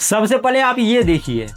सबसे पहले आप ये देखिए,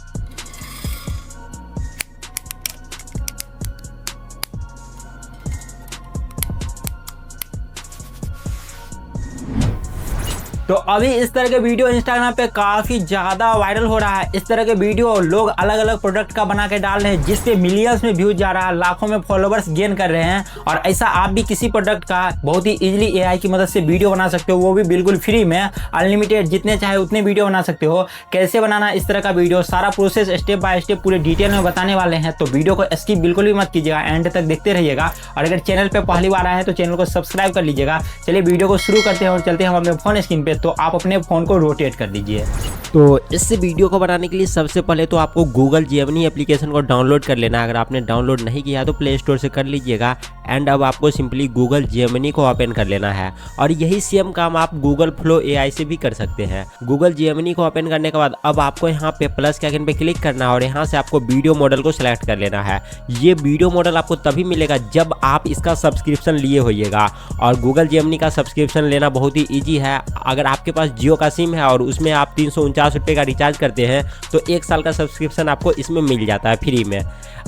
तो अभी इस तरह के वीडियो इंस्टाग्राम पे काफ़ी ज़्यादा वायरल हो रहा है। इस तरह के वीडियो लोग अलग अलग प्रोडक्ट का बना के डाल रहे हैं, जिसपे मिलियंस में व्यूज जा रहा है, लाखों में फॉलोवर्स गेन कर रहे हैं। और ऐसा आप भी किसी प्रोडक्ट का बहुत ही इजीली एआई की मदद से वीडियो बना सकते हो, वो भी बिल्कुल फ्री में, अनलिमिटेड, जितने चाहे उतने वीडियो बना सकते हो। कैसे बनाना इस तरह का वीडियो, सारा प्रोसेस स्टेप बाय स्टेप पूरे डिटेल में बताने वाले हैं। तो वीडियो को स्किप बिल्कुल भी मत कीजिएगा, एंड तक देखते रहिएगा। और अगर चैनल पर पहली बार आए हैं तो चैनल को सब्सक्राइब कर लीजिएगा। चलिए वीडियो को शुरू करते हैं और चलते हैं हम अपने फोन स्क्रीन पे। तो आप अपने फोन को रोटेट कर दीजिए। तो इस वीडियो को बनाने के लिए सबसे पहले तो आपको गूगल जेमिनी एप्लीकेशन को डाउनलोड कर लेना है। अगर आपने डाउनलोड नहीं किया तो प्ले स्टोर से कर लीजिएगा। एंड अब आपको सिंपली गूगल जेमिनी को ओपन कर लेना है, और यही सेम काम आप गूगल फ्लो एआई से भी कर सकते हैं। गूगल जेमिनी को ओपन करने के बाद अब आपको यहाँ पे प्लस के आइकन पे क्लिक करना है, और यहाँ से आपको वीडियो मॉडल को सिलेक्ट कर लेना है। ये वीडियो मॉडल आपको तभी मिलेगा जब आप इसका सब्सक्रिप्शन लिए होइएगा, और गूगल जेमिनी का सब्सक्रिप्शन लेना बहुत ही ईजी है। अगर आपके पास जियो का सिम है और उसमें आप 349 रुपये का रिचार्ज करते हैं तो 1 साल का सब्सक्रिप्शन आपको इसमें मिल जाता है फ्री में।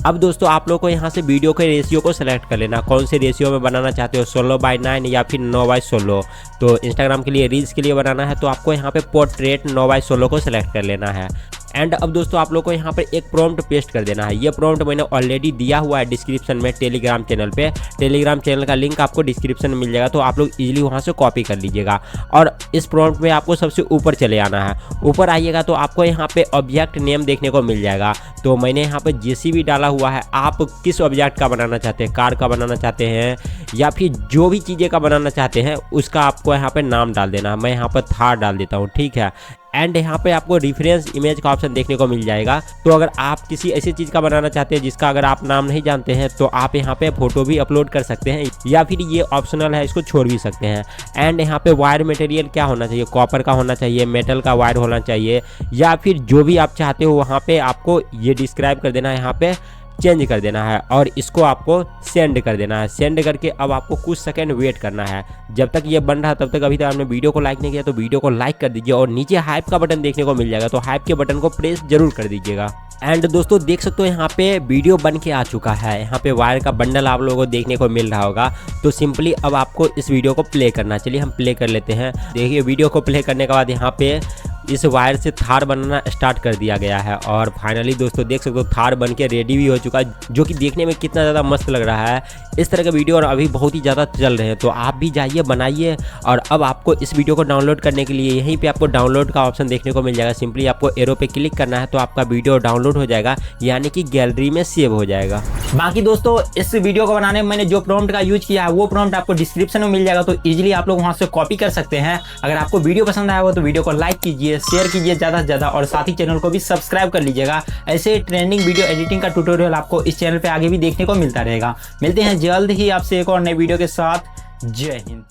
अब दोस्तों आप लोग को यहाँ से वीडियो के रेशियो को सिलेक्ट कर लेना, कौन से रेशियो में बनाना चाहते हो, 16:9 या फिर 9:16। तो इंस्टाग्राम के लिए, रील्स के लिए बनाना है तो आपको यहाँ पे पोर्ट्रेट 9:16 को सिलेक्ट कर लेना है। एंड अब दोस्तों आप लोग को यहाँ पर एक प्रॉम्प्ट पेस्ट कर देना है। ये प्रॉम्प्ट मैंने ऑलरेडी दिया हुआ है डिस्क्रिप्शन में टेलीग्राम चैनल पे। टेलीग्राम चैनल का लिंक आपको डिस्क्रिप्शन में मिल जाएगा, तो आप लोग इजीली वहाँ से कॉपी कर लीजिएगा। और इस प्रॉम्प्ट में आपको सबसे ऊपर चले आना है। ऊपर आइएगा तो आपको यहाँ पे ऑब्जेक्ट नेम देखने को मिल जाएगा। तो मैंने यहाँ पे जेसीबी डाला हुआ है। आप किस ऑब्जेक्ट का बनाना चाहते हैं, कार का बनाना चाहते हैं या फिर जो भी चीज़ें का बनाना चाहते हैं उसका आपको यहाँ पे नाम डाल देना है। मैं यहाँ पर थार डाल देता हूँ, ठीक है। एंड यहाँ पे आपको रेफरेंस इमेज का ऑप्शन देखने को मिल जाएगा। तो अगर आप किसी ऐसी चीज़ का बनाना चाहते हैं जिसका अगर आप नाम नहीं जानते हैं तो आप यहाँ पे फोटो भी अपलोड कर सकते हैं, या फिर ये ऑप्शनल है, इसको छोड़ भी सकते हैं। एंड यहाँ पे वायर मटेरियल क्या होना चाहिए, कॉपर का होना चाहिए, मेटल का वायर होना चाहिए, या फिर जो भी आप चाहते हो वहाँ पे आपको ये डिस्क्राइब कर देना है, यहाँ पे चेंज कर देना है, और इसको आपको सेंड कर देना है। सेंड करके अब आपको कुछ सेकंड वेट करना है। जब तक ये बन रहा है तब तक अभी तक आपने वीडियो को लाइक नहीं किया तो वीडियो को लाइक कर दीजिए, और नीचे हाइप का बटन देखने को मिल जाएगा, तो हाइप के बटन को प्रेस जरूर कर दीजिएगा। एंड दोस्तों देख सकते हो यहाँ पे वीडियो बन के आ चुका है। यहाँ पे वायर का बंडल आप लोगों को देखने को मिल रहा होगा। तो सिंपली अब आपको इस वीडियो को प्ले करना। चलिए हम प्ले कर लेते हैं। देखिए वीडियो को प्ले करने के बाद यहाँ पे इस वायर से थार बनना स्टार्ट कर दिया गया है, और फाइनली दोस्तों देख सकते हो थार बन के रेडी भी हो चुका है, जो कि देखने में कितना ज़्यादा मस्त लग रहा है। इस तरह के वीडियो और अभी बहुत ही ज़्यादा चल रहे हैं, तो आप भी जाइए बनाइए। और अब आपको इस वीडियो को डाउनलोड करने के लिए यहीं पे आपको डाउनलोड का ऑप्शन देखने को मिल जाएगा। सिंपली आपको एरो पे क्लिक करना है तो आपका वीडियो डाउनलोड हो जाएगा, यानी कि गैलरी में सेव हो जाएगा। बाकी दोस्तों इस वीडियो को बनाने में मैंने जो प्रॉम्प्ट का यूज किया है वो प्रॉम्प्ट आपको डिस्क्रिप्शन में मिल जाएगा, तो इजीली आप लोग वहां से कॉपी कर सकते हैं। अगर आपको वीडियो पसंद आया हो तो वीडियो को लाइक कीजिए, शेयर कीजिए ज़्यादा से ज़्यादा, और साथ ही चैनल को भी सब्सक्राइब कर लीजिएगा। ऐसे ट्रेंडिंग वीडियो एडिटिंग का ट्यूटोरियल आपको इस चैनल पे आगे भी देखने को मिलता रहेगा। मिलते हैं जल्द ही आपसे एक और नए वीडियो के साथ। जय हिंद।